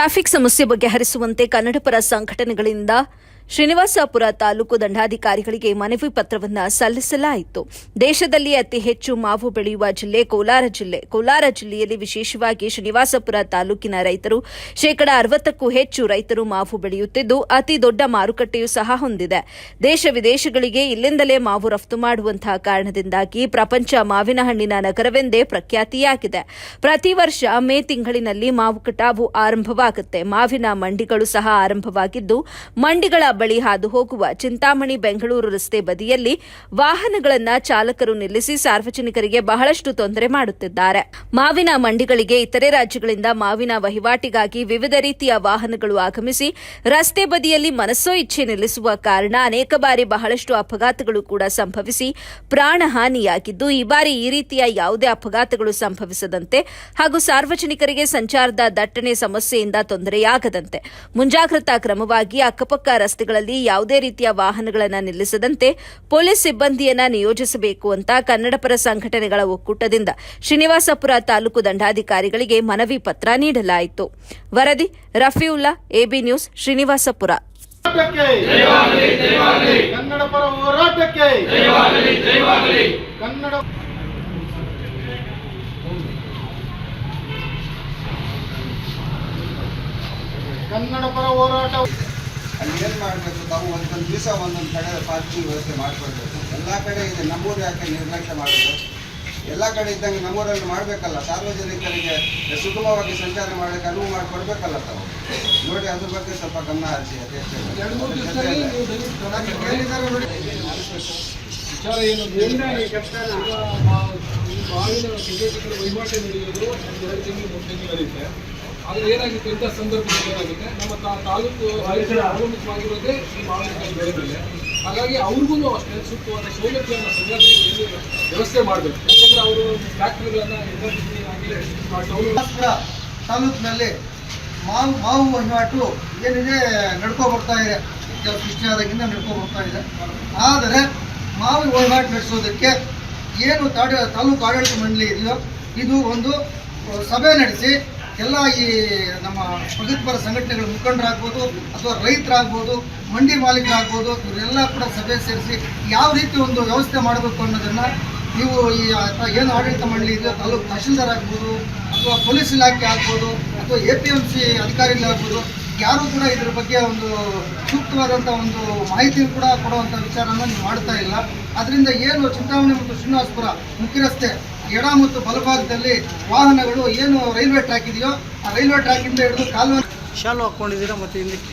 Traffic ಸಮಸ್ಯೆ ಬಗೆಹರಿಸುವಂತೆ ಕನ್ನಡಪರ ಸಂಘಟನೆಗಳಿಂದ ಶ್ರೀನಿವಾಸಪುರ ತಾಲೂಕು ದಂಡಾಧಿಕಾರಿಗಳಿಗೆ ಮನವಿ ಪತ್ರವನ್ನು ಸಲ್ಲಿಸಲಾಯಿತು. ದೇಶದಲ್ಲಿ ಅತಿ ಹೆಚ್ಚು ಮಾವು ಬೆಳೆಯುವ ಜಿಲ್ಲೆ ಕೋಲಾರ ಜಿಲ್ಲೆ. ಕೋಲಾರ ಜಿಲ್ಲೆಯಲ್ಲಿ ವಿಶೇಷವಾಗಿ ಶ್ರೀನಿವಾಸಪುರ ತಾಲೂಕಿನ ರೈತರು 60%ಕ್ಕೂ ಹೆಚ್ಚು ರೈತರು ಮಾವು ಬೆಳೆಯುತ್ತಿದ್ದು ಅತಿ ದೊಡ್ಡ ಮಾರುಕಟ್ಟೆಯೂ ಸಹ ಹೊಂದಿದೆ. ದೇಶ ವಿದೇಶಗಳಿಗೆ ಇಲ್ಲಿಂದಲೇ ಮಾವು ರಫ್ತು ಮಾಡುವಂತಹ ಕಾರಣದಿಂದಾಗಿ ಪ್ರಪಂಚ ಮಾವಿನ ಹಣ್ಣಿನ ನಗರವೆಂದೇ ಪ್ರಖ್ಯಾತಿಯಾಗಿದೆ. ಪ್ರತಿ ವರ್ಷ ಮೇ ತಿಂಗಳಿನಲ್ಲಿ ಮಾವು ಕಟಾವು ಆರಂಭವಾಗುತ್ತೆ. ಮಾವಿನ ಮಂಡಿಗಳು ಸಹ ಆರಂಭವಾಗಿದ್ದು ಮಂಡಿಗಳ ಬಳಿ ಹಾದು ಹೋಗುವ ಚಿಂತಾಮಣಿ ಬೆಂಗಳೂರು ರಸ್ತೆ ಬದಿಯಲ್ಲಿ ವಾಹನಗಳನ್ನು ಚಾಲಕರು ನಿಲ್ಲಿಸಿ ಸಾರ್ವಜನಿಕರಿಗೆ ಬಹಳಷ್ಟು ತೊಂದರೆ ಮಾಡುತ್ತಿದ್ದಾರೆ. ಮಾವಿನ ಮಂಡಿಗಳಿಗೆ ಇತರೆ ರಾಜ್ಯಗಳಿಂದ ಮಾವಿನ ವಹಿವಾಟಿಗಾಗಿ ವಿವಿಧ ರೀತಿಯ ವಾಹನಗಳು ಆಗಮಿಸಿ ರಸ್ತೆ ಬದಿಯಲ್ಲಿ ಮನಸ್ಸೋ ಇಚ್ಛೆ ನಿಲ್ಲಿಸುವ ಕಾರಣ ಅನೇಕ ಬಾರಿ ಬಹಳಷ್ಟು ಅಪಘಾತಗಳು ಕೂಡ ಸಂಭವಿಸಿ ಪ್ರಾಣಹಾನಿಯಾಗಿದ್ದು, ಈ ಬಾರಿ ಈ ರೀತಿಯ ಯಾವುದೇ ಅಪಘಾತಗಳು ಸಂಭವಿಸದಂತೆ ಹಾಗೂ ಸಾರ್ವಜನಿಕರಿಗೆ ಸಂಚಾರದ ದಟ್ಟಣೆ ಸಮಸ್ಯೆಯಿಂದ ತೊಂದರೆಯಾಗದಂತೆ ಮುಂಜಾಗ್ರತಾ ಕ್ರಮವಾಗಿ ಅಕ್ಕಪಕ್ಕ ರಸ್ತೆಗಳಲ್ಲಿ ಯಾವುದೇ ರೀತಿಯ ವಾಹನಗಳನ್ನು ನಿಲ್ಲಿಸದಂತೆ ಪೊಲೀಸ್ ಸಿಬ್ಬಂದಿಯನ್ನ ನಿಯೋಜಿಸಬೇಕು ಅಂತ ಕನ್ನಡಪರ ಸಂಘಟನೆಗಳ ಒಕ್ಕೂಟದಿಂದ ಶ್ರೀನಿವಾಸಪುರ ತಾಲೂಕು ದಂಡಾಧಿಕಾರಿಗಳಿಗೆ ಮನವಿ ಪತ್ರ ನೀಡಲಾಯಿತು. ವರದಿ ರಫೀವುಲ್ಲಾ, ಎಬಿ ನ್ಯೂಸ್, ಶ್ರೀನಿವಾಸಪುರ. ಕನ್ನಡಪರ ಹೋರಾಟಕ್ಕೆ ಕನ್ನಡಪರ ಹೋರಾಟ ಅಲ್ಲಿ ಏನು ಮಾಡಬೇಕು? ತಾವು ಒಂದೊಂದು ದಿವಸ ಒಂದೊಂದು ಕಡೆ ಪಾರ್ಕಿಂಗ್ ವ್ಯವಸ್ಥೆ ಮಾಡಿಕೊಡ್ಬೇಕು. ಎಲ್ಲ ಕಡೆ ಇದೆ, ನಮ್ಮೂರು ಯಾಕೆ ನಿರ್ಲಕ್ಷ್ಯ ಮಾಡೋದು? ಎಲ್ಲ ಕಡೆ ಇದ್ದಂಗೆ ನಮ್ಮೂರಲ್ಲಿ ಮಾಡಬೇಕಲ್ಲ. ಸಾರ್ವಜನಿಕರಿಗೆ ಸುಗಮವಾಗಿ ಸಂಚಾರ ಮಾಡೋಕ್ಕೆ ಅನುವು ಮಾಡಿಕೊಡ್ಬೇಕಲ್ಲ. ತಾವು ನೋಡಿ, ಅದ್ರ ಬಗ್ಗೆ ಸ್ವಲ್ಪ ಗಮನ ಹರಿಸಿ. ವಿಚಾರ ಏನು ಮಾವಿನ ವಹಿವಾಟು ನಡೆಯೋದು 2 ತಿಂಗಳು 3 ತಿಂಗಳು ನಡೆಯುತ್ತೆ. ಆದರೆ ಏನಾಗುತ್ತೆ ಇಂಥ ಸಂದರ್ಭದಲ್ಲಿ ಏನಾಗುತ್ತೆ, ನಮ್ಮ ತಾಲೂಕು ಅವಲಂಬಿತವಾಗಿರೋದೇ ಈ ಮಾವಿನಕಾಯಿ ಬೆಳೆ ಮೇಲೆ. ಹಾಗಾಗಿ ಅವ್ರಿಗೂ ಅಷ್ಟೇ ಸೂಕ್ತವಾದ ಸೌಲಭ್ಯವನ್ನು ಸರಿಯಾಗಿ ವ್ಯವಸ್ಥೆ ಮಾಡಬೇಕು. ಯಾಕಂದರೆ ಅವರು ಫ್ಯಾಕ್ಟ್ರಿಗಳನ್ನು ತಾಲೂಕಿನಲ್ಲಿ ಮಾವು ವಹಿವಾಟು ಏನಿದೆ ನಡ್ಕೊ ಬರ್ತಾ ಇದೆ, ಸೃಷ್ಟಿ ಆದಾಗಿಂದ ನಡ್ಕೊ ಬರ್ತಾ ಇದೆ. ಆದರೆ ಮಾವು ವಹಿವಾಟು ನಡೆಸೋದಕ್ಕೆ ಏನು ತಾಲೂಕು ಆಡಳಿತ ಮಂಡಳಿ ಇದೆಯೋ ಇದು ಒಂದು ಸಭೆ ನಡೆಸಿ ಎಲ್ಲ ಈ ನಮ್ಮ ಪ್ರಗತಿಪರ ಸಂಘಟನೆಗಳ ಮುಖಂಡರಾಗ್ಬೋದು ಅಥವಾ ರೈತರಾಗ್ಬೋದು, ಮಂಡಿ ಮಾಲೀಕರಾಗ್ಬೋದು, ಇವರೆಲ್ಲ ಕೂಡ ಸಭೆ ಸೇರಿಸಿ ಯಾವ ರೀತಿ ಒಂದು ವ್ಯವಸ್ಥೆ ಮಾಡಬೇಕು ಅನ್ನೋದನ್ನು ನೀವು ಈ ಏನು ಆಡಳಿತ ಮಂಡಳಿ ಇದೆಯೋ ತಾಲೂಕು ತಹಶೀಲ್ದಾರ್ ಆಗ್ಬೋದು ಅಥವಾ ಪೊಲೀಸ್ ಇಲಾಖೆ ಆಗ್ಬೋದು ಅಥವಾ APMC ಅಧಿಕಾರಿಗಳಾಗ್ಬೋದು, ಯಾರೂ ಕೂಡ ಇದರ ಬಗ್ಗೆ ಒಂದು ಸೂಕ್ತವಾದಂಥ ಒಂದು ಮಾಹಿತಿ ಕೂಡ ಕೊಡುವಂಥ ವಿಚಾರನ ನೀವು ಮಾಡ್ತಾ ಇಲ್ಲ. ಅದರಿಂದ ಏನು ಚಿಂತಾಮಣಿ ಮತ್ತು ಶ್ರೀನಿವಾಸಪುರ ಮುಖ್ಯ ರಸ್ತೆ ಎಡ ಮತ್ತು ಬಲಭಾಗದಲ್ಲಿ ವಾಹನಗಳು ಏನು ರೈಲ್ವೆ ಟ್ರ್ಯಾಕ್ ಇದೆಯೋ ಆ ರೈಲ್ವೆ ಟ್ರ್ಯಾಕಿಂದ ಹಿಡಿದು ಕಾಲುವೆ ಶಾಲು ಹಾಕ್ಕೊಂಡಿದ್ದೀರಾ ಮತ್ತು ಹಿಂದಕ್ಕೆ